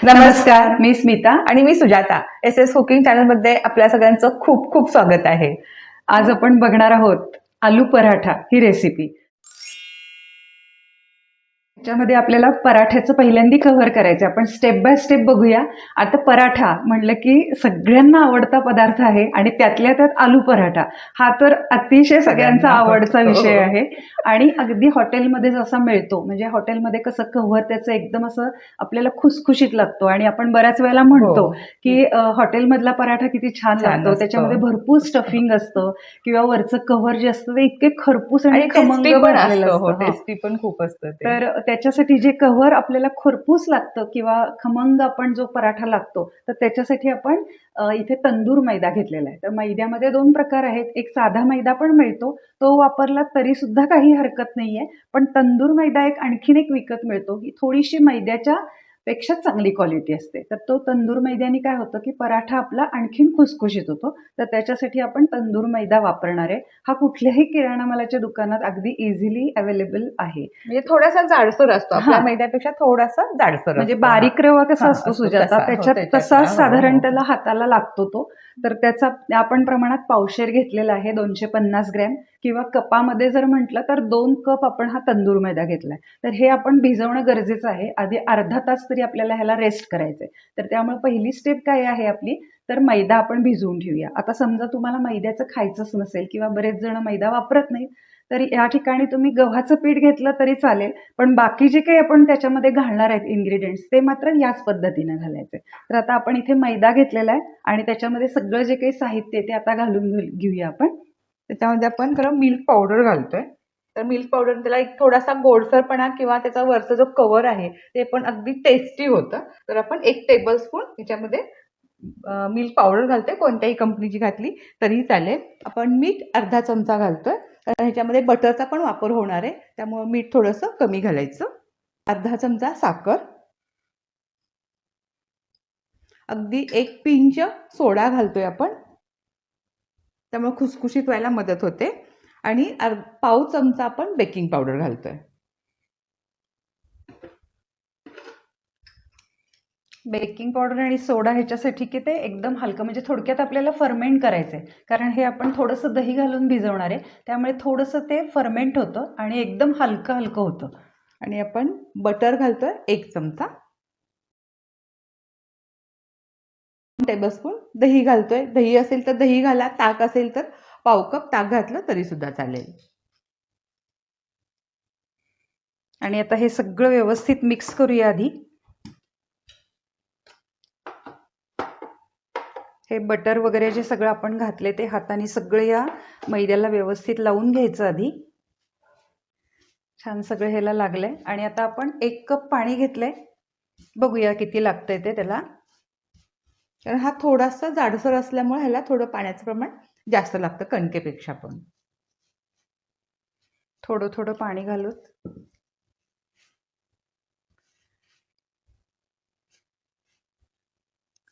नमस्कार, मी स्मिता. आणि मी Sujata. S cooking channel मध्ये आपल्या सगळ्यांचं खूप खूप स्वागत आहे. आज आपण बघणार आहोत आलू पराठा ही रेसिपी. त्याच्यामध्ये आपल्याला पराठ्याचं पहिल्यांदा कव्हर करायचं. आपण स्टेप बाय स्टेप बघूया. आता पराठा म्हणलं की सगळ्यांना आवडता पदार्थ आहे आणि त्यातल्या त्यात आलू पराठा हा तर अतिशय सगळ्यांचा आवडता विषय आहे. आणि अगदी हॉटेलमध्ये जसा मिळतो, म्हणजे हॉटेलमध्ये कसं कव्हर त्याचं एकदम असं आपल्याला खुसखुशीत लागतो आणि आपण बऱ्याच वेळेला म्हणतो की हॉटेलमधला पराठा किती छान लागतो, त्याच्यामध्ये भरपूर स्टफिंग असतं किंवा वरचं कव्हर जे असतं ते इतके खरपूस आणि खमंग भाजलेलं असतं. टेस्टी पण खूप असतं ते. तर त्याच्यासाठी जे कव्हर आपल्याला खरपूस लागतं किंवा खमंग आपण जो पराठा लागतो, तर त्याच्यासाठी आपण इथे तंदूर मैदा घेतलेला आहे. तर मैद्यामध्ये 2 प्रकार आहेत. एक साधा मैदा पण मिळतो, तो वापरला तरी सुद्धा काही हरकत नाहीये. पण तंदूर मैदा आणखीन एक विकत मिळतो, ही थोडीशी मैद्याच्या पेक्षा चांगली क्वालिटी असते. तर तो तंदूर मैद्याने काय होतं की पराठा आपला आणखीन खुसखुशीत होतो. तर त्याच्यासाठी आपण तंदूर मैदा वापरणार आहे. हा कुठल्याही किराणा मालाच्या दुकानात अगदी इझिली अवेलेबल आहे. म्हणजे थोडासा जाडसर असतो, आपल्या मैद्यापेक्षा थोडासा जाडसर म्हणजे असतो. बारीक रवा कसा असतो असतो सुजाता, त्याच्यात तसा साधारण त्याला हाताला लागतो तो. तर त्याचा आपण प्रमाणात पावशेर घेतलेला आहे 250 ग्रॅम, किंवा कपामध्ये जर म्हटलं तर 2 कप आपण हा तंदूर मैदा घेतलाय. तर हे आपण भिजवणं गरजेचं आहे. आधी अर्धा तास तरी आपल्याला ह्याला रेस्ट करायचंय. तर त्यामुळे पहिली स्टेप काय आहे आपली, तर मैदा आपण भिजवून ठेवूया. आता समजा तुम्हाला मैद्याचं खायचंच नसेल किंवा बरेच जण मैदा वापरत नाहीत, तर या ठिकाणी तुम्ही गव्हाचं पीठ घेतलं तरी चालेल. पण बाकी जे काही आपण त्याच्यामध्ये घालणार आहेत इन्ग्रेडियंट्स, ते मात्र याच पद्धतीने घालायचे. तर आता आपण इथे मैदा घेतलेला आहे आणि त्याच्यामध्ये सगळं जे काही साहित्य आहे ते आता घालून घेऊया आपण. त्याच्यामध्ये आपण खरं मिल्क पावडर घालतोय. तर मिल्क पावडर त्याला एक थोडासा गोडसरपणा किंवा त्याचा वरचा जो कव्हर आहे ते पण अगदी टेस्टी होतं. तर आपण 1 टेबलस्पून त्याच्यामध्ये मिल्क पावडर घालतोय. कोणत्याही कंपनीची घातली तरी चालेल. आपण मीठ अर्धा चमचा घालतोय, कारण ह्याच्यामध्ये बटरचा पण वापर होणार आहे, त्यामुळे मीठ थोडंसं कमी घालायचं. अर्धा चमचा साखर, अगदी 1 पिंच सोडा घालतोय आपण, त्यामुळे खुसखुशीत व्हायला मदत होते. आणि पाव चमचा आपण बेकिंग पावडर घालतोय. बेकिंग पावडर आणि सोडा ह्याच्यासाठी की ते एकदम हलकं, म्हणजे थोडक्यात आपल्याला फर्मेंट करायचंय. कारण हे आपण थोडंसं दही घालून भिजवणार आहे, त्यामुळे थोडंसं ते फर्मेंट होतं आणि एकदम हलकं हलकं होतं. आणि आपण बटर घालतोय 1 चमचा, टेबलस्पून दही घालतोय. दही असेल तर दही घाला, ताक असेल तर पाव कप ताक घातलं तरी सुद्धा चालेल. आणि आता हे सगळं व्यवस्थित मिक्स करूया आधी. हे बटर वगैरे जे सगळं आपण घातले ते हाताने सगळं या मैद्याला व्यवस्थित लावून घ्यायचं आधी. छान सगळं ह्याला लागलंय. आणि आता आपण 1 कप पाणी घेतलंय, बघूया किती लागतंय ते त्याला. कारण हा थोडासा जाडसर असल्यामुळे ह्याला थोडं पाण्याचं प्रमाण जास्त लागतं कणकेपेक्षा. पण थोडं थोडं पाणी घालून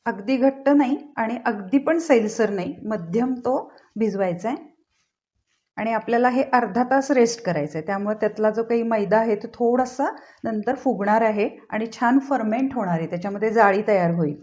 अगदी घट्ट नाही आणि अगदी पण सैलसर नाही, मध्यम तो भिजवायचा आहे. आणि आपल्याला हे अर्धा तास रेस्ट करायचं आहे, त्यामुळे त्यातला जो काही मैदा आहे तो थोडासा नंतर फुगणार आहे आणि छान फर्मेंट होणार आहे, त्याच्यामध्ये जाळी तयार होईल.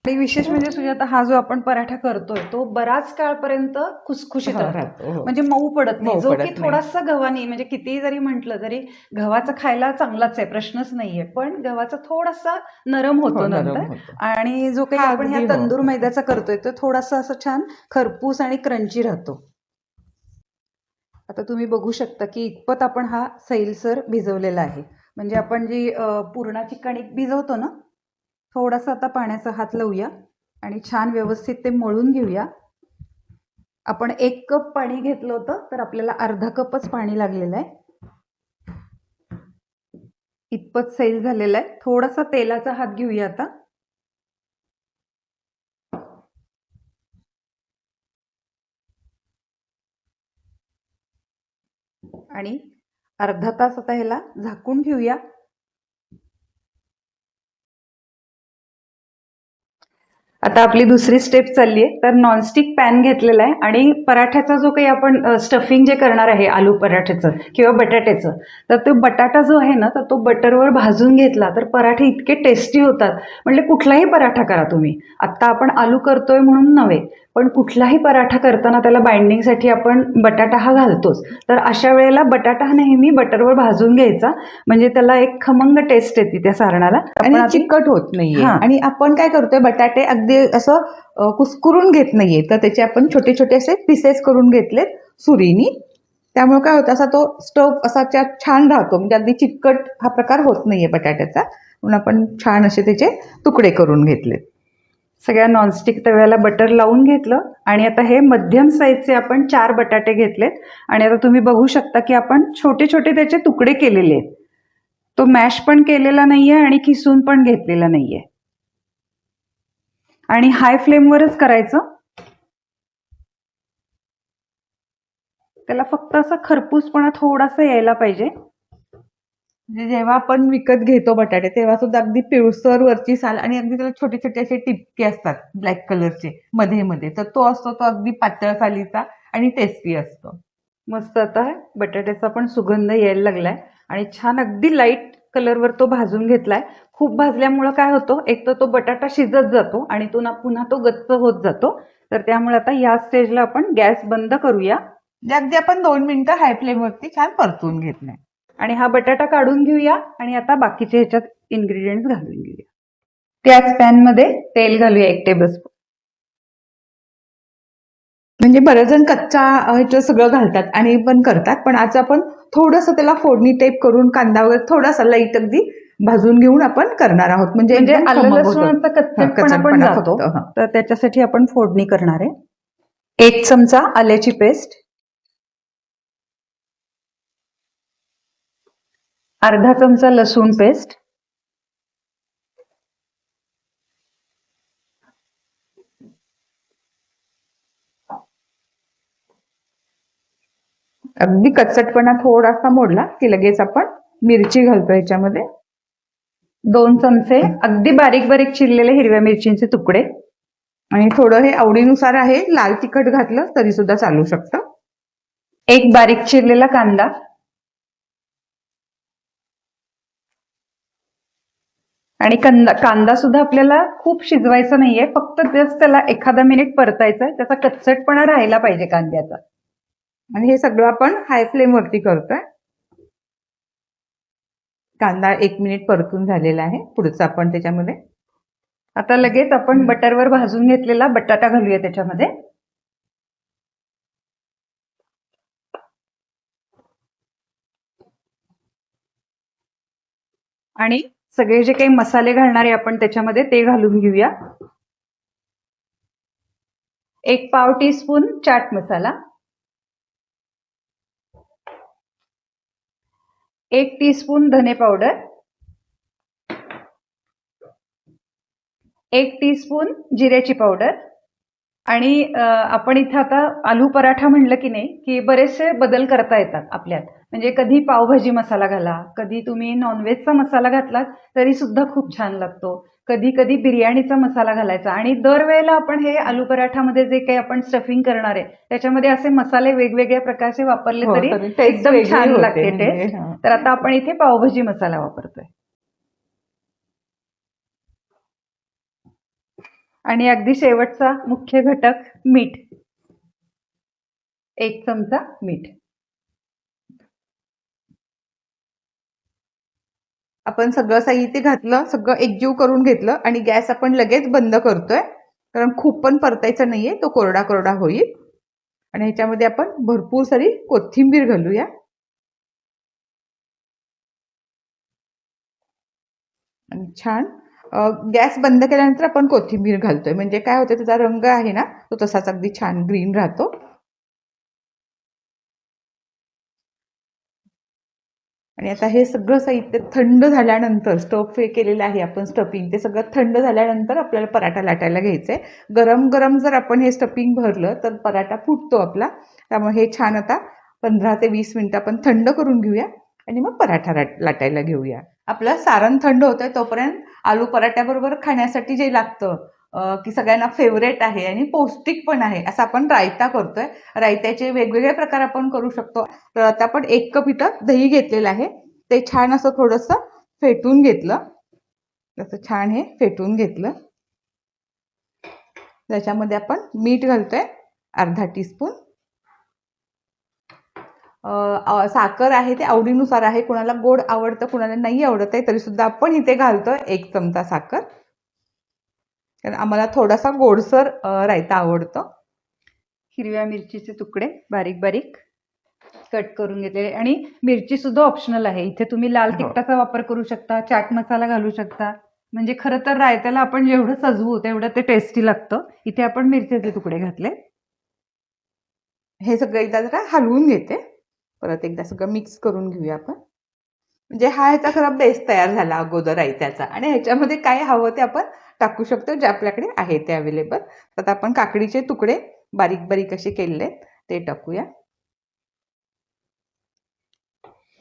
आणि विशेष म्हणजे सुजाता, हा जो आपण पराठा करतोय तो बराच काळपर्यंत खुसखुशीत राहतो, म्हणजे मऊ पडत नाही. जो की थोडासा गव्हाने, म्हणजे कितीही जरी म्हटलं तरी गव्हाचं खायला चांगलाच आहे, प्रश्नच नाहीये, पण गव्हाचा थोडासा नरम होतो नंतर. आणि जो काही आपण ह्या तंदूर मैद्याचा करतोय तो थोडासा असं छान खरपूस आणि क्रंची राहतो. आता तुम्ही बघू शकता की इतपत आपण हा सैलसर भिजवलेला आहे. म्हणजे आपण जी पुरणाची कणिक भिजवतो ना, थोडासा आता पाण्याचा हात लावूया आणि छान व्यवस्थित ते मळून घेऊया. आपण 1 कप पाणी घेतलं होतं, तर आपल्याला अर्धा कपच पाणी लागलेलं आहे. इतपत सैल झालेलं आहे. थोडासा तेलाचा हात घेऊया आता. आणि अर्धा तास आता ह्याला झाकून ठेवूया. आता आपली दुसरी स्टेप चालली आहे. तर नॉनस्टिक पॅन घेतलेला आहे आणि पराठ्याचा जो काही आपण स्टफिंग जे करणार आहे आलू पराठ्याचं किंवा बटाट्याचं, तर तो बटाटा जो आहे ना, तर तो बटरवर भाजून घेतला तर पराठे इतके टेस्टी होतात. म्हणजे कुठलाही पराठा करा तुम्ही. आत्ता आपण आलू करतोय म्हणून नव्हे, पण कुठलाही पराठा करताना त्याला बाइंडिंगसाठी आपण बटाटा हा घालतोच. तर अशा वेळेला बटाटा हा नेहमी बटरवर भाजून घ्यायचा, म्हणजे त्याला एक खमंग टेस्ट येते त्या सारणाला. आपण आणि आधी चिकट होत नाहीये. हा आणि आपण काय करतोय, बटाटे अगदी असं कुस्कुरून घेत नाहीये, तर त्याचे आपण छोटे छोटे असे पीसेस करून घेतलेत सुरीनी. त्यामुळे काय होतं, असा तो स्टफ असा छान राहतो, म्हणजे अगदी चिकट हा प्रकार होत नाहीये बटाट्याचा. म्हणून आपण छान असे त्याचे तुकडे करून घेतलेत. सगळ्या नॉनस्टिक तव्याला बटर लावून घेतलं आणि आता हे मध्यम साईजचे आपण 4 बटाटे घेतलेत आणि आता तुम्ही बघू शकता की आपण छोटे छोटे त्याचे तुकडे केलेले आहेत. तो मॅश पण केलेला नाहीये आणि किसून पण घेतलेला नाहीये. आणि हाय फ्लेमवरच करायचं. त्याला फक्त असा खरपूसपणा थोडासा यायला पाहिजे. म्हणजे जेव्हा आपण विकत घेतो बटाटे, तेव्हा सुद्धा अगदी पिवळसर वरची साल आणि अगदी त्याला छोटे छोटे असे टिपके असतात ब्लॅक कलरचे मध्ये मध्ये, तर तो असतो तो अगदी पातळ सालीचा आणि टेस्टी असतो. मस्त आता बटाट्याचा पण सुगंध यायला लागलाय आणि छान अगदी लाईट कलरवर तो भाजून घेतलाय. खूप भाजल्यामुळं काय होतं, एक तर तो बटाटा शिजत जातो आणि पुन्हा तो गच्च होत जातो. तर त्यामुळे आता या स्टेजला आपण गॅस बंद करूया म्हणजे अगदी आपण 2 मिनिटं हाय फ्लेम वरती छान परतून घेतलंय. आणि हा बटाटा काढून घेऊया आणि आता बाकीचे ह्याच्यात इन्ग्रेडियंट्स घालून घेऊया. त्याच पॅन मध्ये तेल घालूया 1 टेबलस्पून. म्हणजे बरेच जण कच्चा ह्याचं सगळं घालतात आणि पण करतात, पण आज आपण थोडंसं त्याला फोडणी टाईप करून कांदा वगैरे थोडासा लाईट अगदी भाजून घेऊन आपण करणार आहोत, म्हणजे म्हणजे एकदम आलं खमंग होतं. लसूणचा हा, कच्चटपणा पण कचटपणा जातो. फक्त. हा. तर त्याच्यासाठी आपण फोडणी करणार आहे. 1 चमचा आल्याची पेस्ट, अर्धा चमचा लसूण पेस्ट, अगदी कचटपणा थोडासा मोडला की लगेच आपण मिरची घालतो याच्यामध्ये. 2 चमचे अगदी बारीक बारीक चिरलेले हिरव्या मिरचींचे तुकडे, आणि थोडं हे आवडीनुसार आहे, लाल तिखट घातलं तरी सुद्धा चालू शकतं. 1 बारीक चिरलेला कांदा आणि कांदा सुद्धा आपल्याला खूप शिजवायचा नाहीये, फक्त जस्ट त्याला एखादा मिनिट परतायचा, त्याचा कच्चटपणा राहायला पाहिजे कांद्याचा. आणि हे सगळं आपण हाय फ्लेम वरती करतोय. कांदा 1 मिनिट परतून झालेला आहे. पुढचं आपण त्याच्यामध्ये आता लगेच आपण बटरवर भाजून घेतलेला बटाटा घालूया त्याच्यामध्ये. आणि सगळे जे काही मसाले घालणारे आपण त्याच्यामध्ये ते घालून घेऊया. 1 पाव टीस्पून चाट मसाला, 1 टीस्पून धने पावडर, 1 टीस्पून जिऱ्याची पावडर. आणि आपण इथं आता आलू पराठा म्हणलं की नाही, की बरेचसे बदल करता येतात आपल्यात. म्हणजे कधी पावभाजी मसाला घाला, कधी तुम्ही नॉनव्हेजचा मसाला घातलात तरी सुद्धा खूप छान लागतो. कधी कधी बिर्याणीचा मसाला घालायचा. आणि दरवेळेला आपण हे आलू पराठामध्ये जे काही आपण स्टफिंग करणार आहे त्याच्यामध्ये असे मसाले वेगवेगळ्या प्रकारचे वापरले हो, तरी तरी टेस्ट एकदम वेगळी छान होते लागते म्हणजे. टेस्ट. हा. तर आता आपण इथे पावभाजी मसाला वापरतोय. आणि अगदी शेवटचा मुख्य घटक मीठ, 1 चमचा मीठ. आपण सगळं साहित्य घातलं, सगळं एकजीव करून घेतलं आणि गॅस आपण लगेच बंद करतोय, कारण खूप पण परतायचा नाहीये, तो कोरडा कोरडा होईल. आणि ह्याच्यामध्ये आपण भरपूर सारी कोथिंबीर घालूया. आणि छान गॅस बंद केल्यानंतर आपण कोथिंबीर घालतोय, म्हणजे काय होतं, त्याचा रंग आहे ना तो तसाच अगदी छान ग्रीन राहतो. आणि आता हे सगळं साहित्य थंड झाल्यानंतर, स्टफ हे केलेलं आहे आपण स्टफिंग, ते सगळं थंड झाल्यानंतर आपल्याला पराठा लाटायला घ्यायचंय. गरम गरम जर आपण हे स्टफिंग भरलं तर पराठा फुटतो आपला. त्यामुळे हे छान आता 15 ते 20 मिनिटं आपण थंड करून घेऊया आणि मग पराठा लाटायला घेऊया. आपलं सारण थंड होतंय तोपर्यंत आलू पराठ्याबरोबर खाण्यासाठी जे लागतं की सगळ्यांना फेवरेट आहे आणि पौष्टिक पण आहे असं आपण रायता करतोय. रायत्याचे वेगवेगळे प्रकार आपण करू शकतो. तर आता आपण 1 कप इथं दही घेतलेलं आहे. ते छान असं थोडंसं फेटून घेतलं. असं छान हे फेटून घेतलं. त्याच्यामध्ये आपण मीठ घालतोय अर्धा टीस्पून. साखर आहे ते आवडीनुसार आहे. कुणाला गोड आवडतं, कुणाला नाही आवडत आहे, तरी सुद्धा आपण इथे घालतोय 1 चमचा साखर. कारण आम्हाला थोडासा गोडसर रायता आवडतो. हिरव्या मिरचीचे तुकडे बारीक बारीक कट करून घेतलेले, आणि मिरची सुद्धा ऑप्शनल आहे. इथे तुम्ही लाल हो. तिखटाचा वापर करू शकता, चाट मसाला घालू शकता. म्हणजे खरं तर रायत्याला आपण जेवढं सजवू तेवढं ते टेस्टी लागतं. इथे आपण मिरचीचे तुकडे घातले. हे सगळं एकदा जरा हलवून घेते. परत एकदा सगळं मिक्स करून घेऊया आपण. म्हणजे हा ह्याचा खरा बेस तयार झाला अगोदर रायत्याचा, आणि ह्याच्यामध्ये काय हवं ते आपण टाकू शकतो जे आपल्याकडे आहे ते अवेलेबल. आता आपण काकडीचे तुकडे बारीक बारीक असे केलेले ते टाकूया.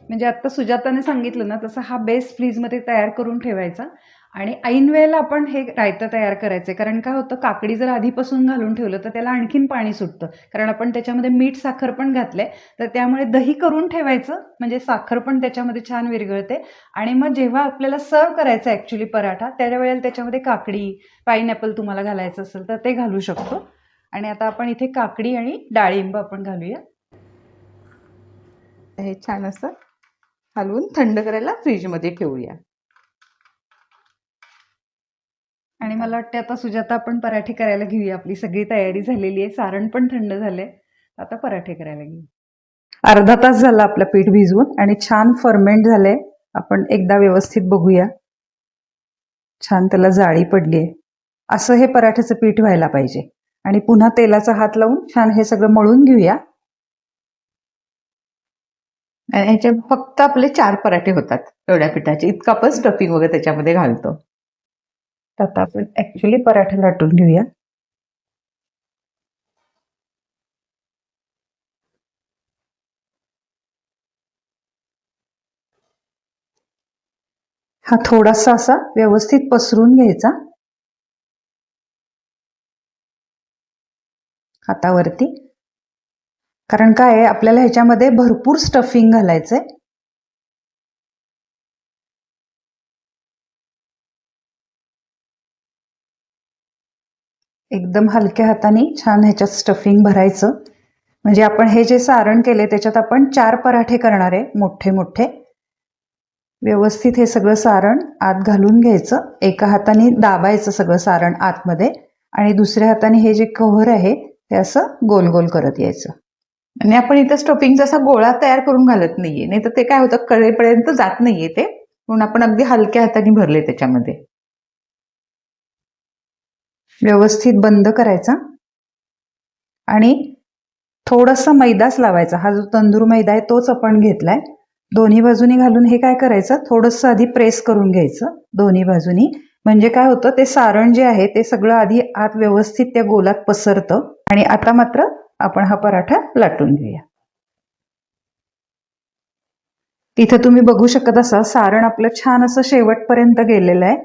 म्हणजे आता सुजाताने सांगितलं ना तसं हा बेस फ्रीजमध्ये तयार करून ठेवायचा, आणि ऐन वेळेला आपण हे रायतं तयार करायचंय. कारण काय होतं, काकडी जर आधीपासून घालून ठेवलं तर त्याला आणखीन पाणी सुटतं, कारण आपण त्याच्यामध्ये मीठ साखर पण घातलंय. तर त्यामुळे दही करून ठेवायचं, म्हणजे साखर पण त्याच्यामध्ये छान विरघळते. आणि मग जेव्हा आपल्याला सर्व करायचा ऍक्च्युली पराठा, त्या वेळेला त्याच्यामध्ये काकडी, पाईनॅपल तुम्हाला घालायचं असेल तर ते घालू शकतो. आणि आता आपण इथे काकडी आणि डाळिंब आपण घालूया. हे छान असं हलवून थंड करायला फ्रीजमध्ये ठेवूया. आणि मला वाटते आता सुजाता आपण पराठे करायला घेऊया. आपली सगळी तयारी झालेली आहे, सारण पण थंड झालंय. आता पराठे करायला घेऊ. अर्धा तास झाला आपलं पीठ भिजवून आणि छान फर्मेंट झालंय. आपण एकदा व्यवस्थित बघूया. छान त्याला जाळी पडलीये. असं हे पराठ्याचं पीठ व्हायला पाहिजे. आणि पुन्हा तेलाचा हात लावून छान हे सगळं मळून घेऊया. आणि ह्याचे फक्त आपले 4 पराठे होतात एवढ्या पिठाचे. इतकं आपण स्टफिंग वगैरे त्याच्यामध्ये घालतो. आता आपण ऍक्च्युली पराठे लाटून घेऊया. हा थोडासा असा व्यवस्थित पसरून घ्यायचा हातावरती. कारण काय आहे, आपल्याला ह्याच्यामध्ये भरपूर स्टफिंग घालायचंय. एकदम हलक्या हाताने छान ह्याच्यात स्टफिंग भरायचं. म्हणजे आपण हे जे सारण केले त्याच्यात आपण 4 पराठे करणार आहे, मोठे मोठे. व्यवस्थित हे सगळं सारण आत घालून घ्यायचं. एका हाताने दाबायचं सगळं सारण आतमध्ये, आणि दुसऱ्या हाताने हे जे कव्हर आहे ते असं गोल गोल करत यायचं. आणि आपण इथं स्टफिंगचा असा गोळा तयार करून घालत नाहीये, नाही तर ते काय होतं, कडेपर्यंत जात नाहीये ते, म्हणून आपण अगदी हलक्या हाताने भरले त्याच्यामध्ये. व्यवस्थित बंद करायचा आणि थोडासा मैदाच लावायचा. हा जो तंदूर मैदा आहे तोच आपण घेतलाय. दोन्ही बाजूनी घालून हे काय करायचं, थोडंसं आधी प्रेस करून घ्यायचं दोन्ही बाजूनी. म्हणजे काय होतं, ते सारण जे आहे ते सगळं आधी आत व्यवस्थित त्या गोलात पसरतं. आणि आता मात्र आपण हा पराठा लाटून घेऊया. तिथे तुम्ही बघू शकत असा सारण आपलं छान असं शेवटपर्यंत गेलेलं आहे.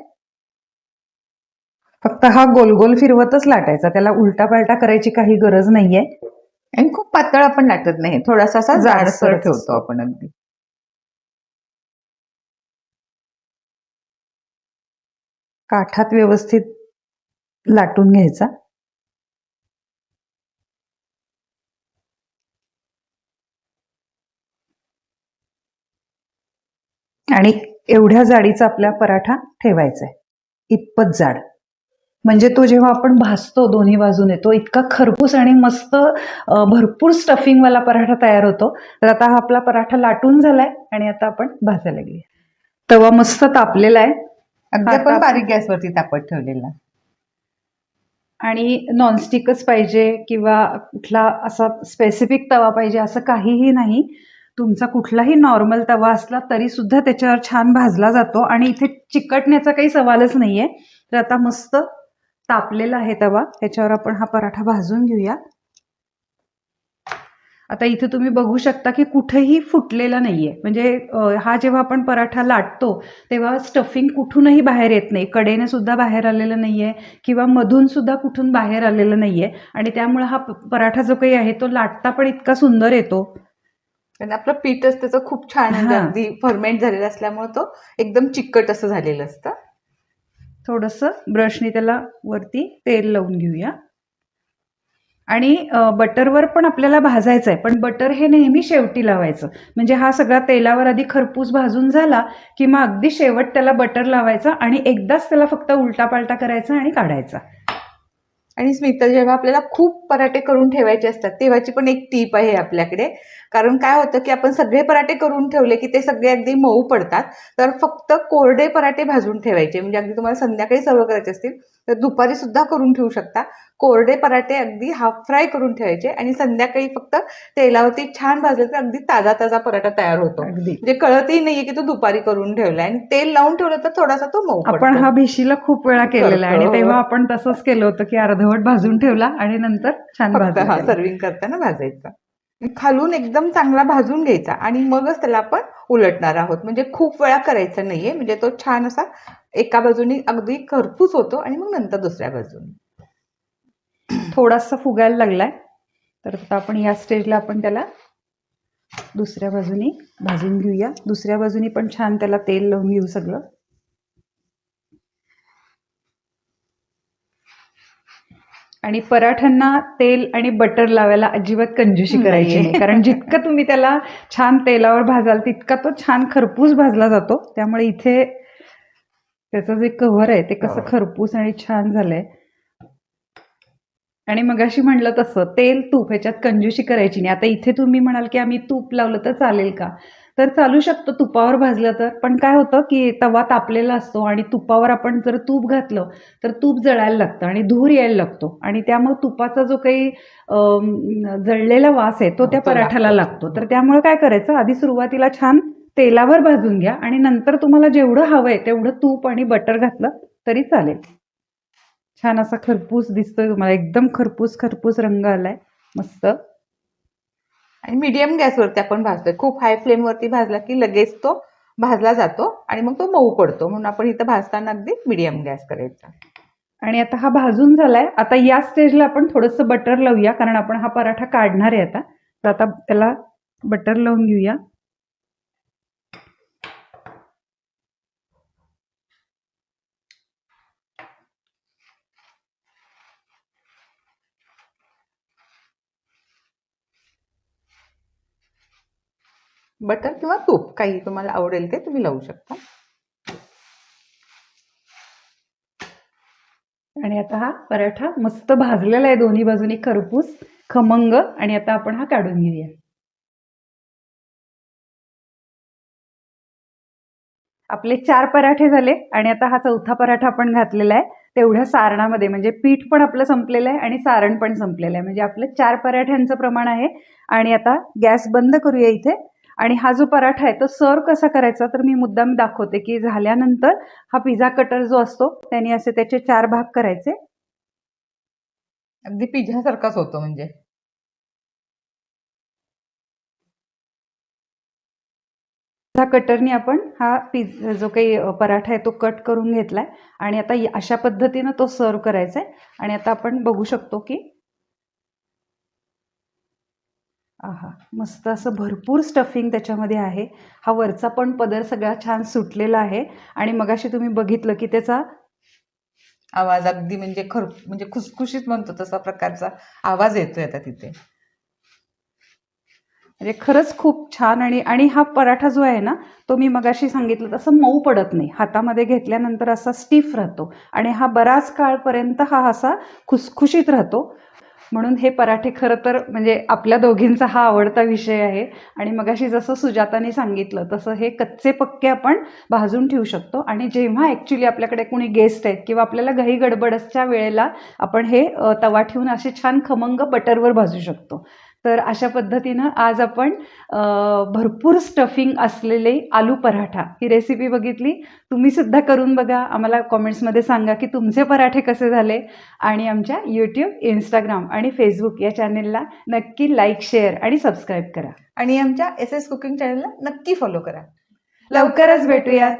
फक्त हा गोल गोल फिरवतच लाटायचा, त्याला उलटा पालटा करायची काही गरज नाहीये. आणि खूप पातळ आपण लाटत नाही, थोडासा असा जाडसर जाडसरच. ठेवतो आपण अगदी. काठात व्यवस्थित लाटून घ्यायचा. आणि एवढ्या जाडीचा आपला पराठा ठेवायचा आहे, इतपत जाड. म्हणजे तो जेव्हा आपण भाजतो दोन्ही बाजूने, तो इतका खरपूस आणि मस्त भरपूर स्टफिंग वाला पराठा तयार होतो. तर आता हा आपला पराठा लाटून झालाय आणि आता आपण भाजायला घेऊया. तवा मस्त तापलेला आहे. अगदी आता आपण बारीक गॅसवरती तापत ठेवलेला. आणि नॉनस्टिकच पाहिजे किंवा कुठला असा स्पेसिफिक तवा पाहिजे असं काहीही नाही. तुमचा कुठलाही नॉर्मल तवा असला तरी सुद्धा त्याच्यावर छान भाजला जातो, आणि इथे चिकटण्याचा काही सवालच नाहीये. तर आता मस्त तापलेला आहे तवा, त्याच्यावर आपण हा पराठा भाजून घेऊया. आता इथे तुम्ही बघू शकता की कुठेही फुटलेला नाहीये. म्हणजे हा जेव्हा आपण पराठा लाटतो तेव्हा स्टफिंग कुठूनही बाहेर येत नाही. कडेने सुद्धा बाहेर आलेलं नाहीये किंवा मधून सुद्धा कुठून बाहेर आलेलं नाहीये. आणि त्यामुळे हा पराठा जो काही आहे तो लाटता पण इतका सुंदर येतो. आणि आपलं पीठच त्याचं खूप छान म्हणजे हा, अगदी फर्मेंट झालेला असल्यामुळे तो एकदम चिकट असं झालेलं असतं. थोडंसं ब्रशनी त्याला वरती तेल लावून घेऊया. आणि बटरवर पण आपल्याला भाजायचं आहे, पण बटर हे नेहमी शेवटी लावायचं. म्हणजे हा सगळा तेलावर आधी खरपूस भाजून झाला की मग अगदी शेवट त्याला बटर लावायचा आणि एकदाच त्याला फक्त उलटा पालटा करायचा आणि काढायचा. आणि स्मिता, जेव्हा आपल्याला खूप पराठे करून ठेवायचे असतात तेव्हाची पण एक टीप आहे आपल्याकडे. कारण काय होतं की आपण सगळे पराठे करून ठेवले की ते सगळे अगदी मऊ पडतात. तर फक्त कोरडे पराठे भाजून ठेवायचे. म्हणजे अगदी तुम्हाला संध्याकाळी सर्व करायचे असतील तर दुपारी सुद्धा करून ठेवू शकता. कोरडे पराठे अगदी हाफ फ्राय करून ठेवायचे आणि संध्याकाळी फक्त तेलावरती छान भाजले तर अगदी ताजा ताजा पराठा तयार होतो. अगदी. म्हणजे कळतही नाहीये की तो दुपारी करून ठेवलाय. आणि तेल लावून ठेवलं तर थोडासा तो मऊ आपण पडतो. हा भिशीला खूप वेळा केलेला आहे आणि करतो. तेव्हा आपण तसंच केलं होतं की अर्धवट भाजून ठेवला आणि नंतर छान फक्त भाजला त्याला. सर्विंग करताना भाजायचा. खालून एकदम चांगला भाजून घ्यायचा आणि मगच त्याला आपण उलटणार आहोत. म्हणजे खूप वेळा करायचं नाहीये. म्हणजे तो छान असा एका बाजूनी अगदी खरपूस होतो आणि मग नंतर दुसऱ्या बाजूने. थोडासा फुगायला लागलाय तर आता आपण या स्टेजला आपण त्याला दुसऱ्या बाजूनी भाजून घेऊया. दुसऱ्या बाजूनी पण छान त्याला तेल लावून घेऊ सगळं. आणि पराठ्यांना तेल आणि बटर लावायला अजिबात कंजूशी करायची नाही. कारण जितकं तुम्ही त्याला छान तेलावर भाजाल तितका तो छान खरपूस भाजला जातो. त्यामुळे इथे त्याचं जे कव्हर आहे ते कसं खरपूस आणि छान झालंय. आणि मगाशी म्हणलं तसं तेल तूप ह्याच्यात कंजूशी करायची नाही. आता इथे तुम्ही म्हणाल की आम्ही तूप लावलं तर चालेल का? तर चालू शकतो तुपावर भाजलं तर. पण काय होतं की तवा तापलेला असतो आणि तुपावर आपण जर तूप घातलं तर तूप जळायला लागतं आणि धूर यायला लागतो आणि त्यामुळे तुपाचा जो काही जळलेला वास आहे तो त्या तो पराठ्याला लागतो. लागतो. तर त्यामुळे काय करायचं, आधी सुरुवातीला छान तेलावर भाजून घ्या आणि नंतर तुम्हाला जेवढं हवंय तेवढं तूप आणि बटर घातलं तरी चालेल. छान असा खरपूस दिसतोय तुम्हाला, एकदम खरपूस खरपूस रंग आलाय मस्त. आणि मीडियम गॅसवरती आपण भाजतोय. खूप हाय फ्लेम वरती भाजला की लगेच तो भाजला जातो आणि मग तो मऊ पडतो. म्हणून आपण इथं भाजताना अगदी मीडियम गॅस करायचा. आणि आता हा भाजून झालाय. आता या स्टेजला आपण थोडंसं बटर लावूया कारण आपण हा पराठा काढणार आहे आता. तर आता त्याला बटर लावून घेऊया. बटर किंवा तूप काही तुम्हाला आवडेल ते तुम्ही लावू शकता. आणि आता हा पराठा मस्त भाजलेला आहे दोन्ही बाजूनी खरपूस खमंग. आणि आता आपण हा काढून घेऊया. आपले 4 पराठे झाले आणि आता हा चौथा पराठा आपण घातलेला आहे. तेवढ्या सारणामध्ये म्हणजे पीठ पण आपलं संपलेलं आहे आणि सारण पण संपलेलं आहे. म्हणजे आपलं 4 पराठ्यांचं प्रमाण आहे. आणि आता गॅस बंद करूया इथे. आणि हा जो पराठा आहे तो सर्व कसा करायचा तर मी मुद्दाम दाखवते की झाल्यानंतर हा पिझ्झा कटर जो असतो त्याने असे त्याचे 4 भाग करायचे. अगदी पिझ्झा सारखाच होतो म्हणजे. ह्या कटरनी आपण हा जो काही पराठा आहे तो कट करून घेतलाय आणि आता अशा पद्धतीनं तो सर्व करायचा आहे. आणि आता आपण बघू शकतो की आहा, मस्त असं भरपूर स्टफिंग त्याच्यामध्ये आहे. हा वरचा पण पदर सगळा छान सुटलेला आहे आणि मगाशी तुम्ही बघितलं की त्याचा आवाज अगदी म्हणजे खुसखुशीत म्हणतो तसा प्रकारचा आवाज येतोय आता तिथे. म्हणजे खरंच खूप छान. आणि हा पराठा जो आहे ना तो मी मगाशी सांगितलं तसं मऊ पडत नाही. हातामध्ये घेतल्यानंतर असा स्टिफ राहतो आणि हा बराच काळपर्यंत हा असा खुसखुशीत राहतो. म्हणून हे पराठे खरं तर म्हणजे आपल्या दोघींचा हा आवडता विषय आहे. आणि मगाशी जसं सुजाताने सांगितलं तसं हे कच्चे पक्के आपण भाजून ठेवू शकतो. आणि जेव्हा ऍक्च्युली आपल्याकडे कोणी गेस्ट आहेत किंवा आपल्याला घाई गडबडच्या वेळेला आपण हे तवा ठेवून असे छान खमंग बटरवर भाजू शकतो. तर अशा पद्धतीनं आज आपण भरपूर स्टफिंग असलेले आलू पराठा ही रेसिपी बघितली. तुम्ही सुद्धा करून बघा. आम्हाला कॉमेंट्समध्ये सांगा की तुमचे पराठे कसे झाले आणि आमच्या यूट्यूब, इंस्टाग्राम आणि फेसबुक या चॅनेलला नक्की लाईक, शेअर आणि सबस्क्राईब करा. आणि आमच्या SS कुकिंग चॅनलला नक्की फॉलो करा. लवकरच भेटूयात.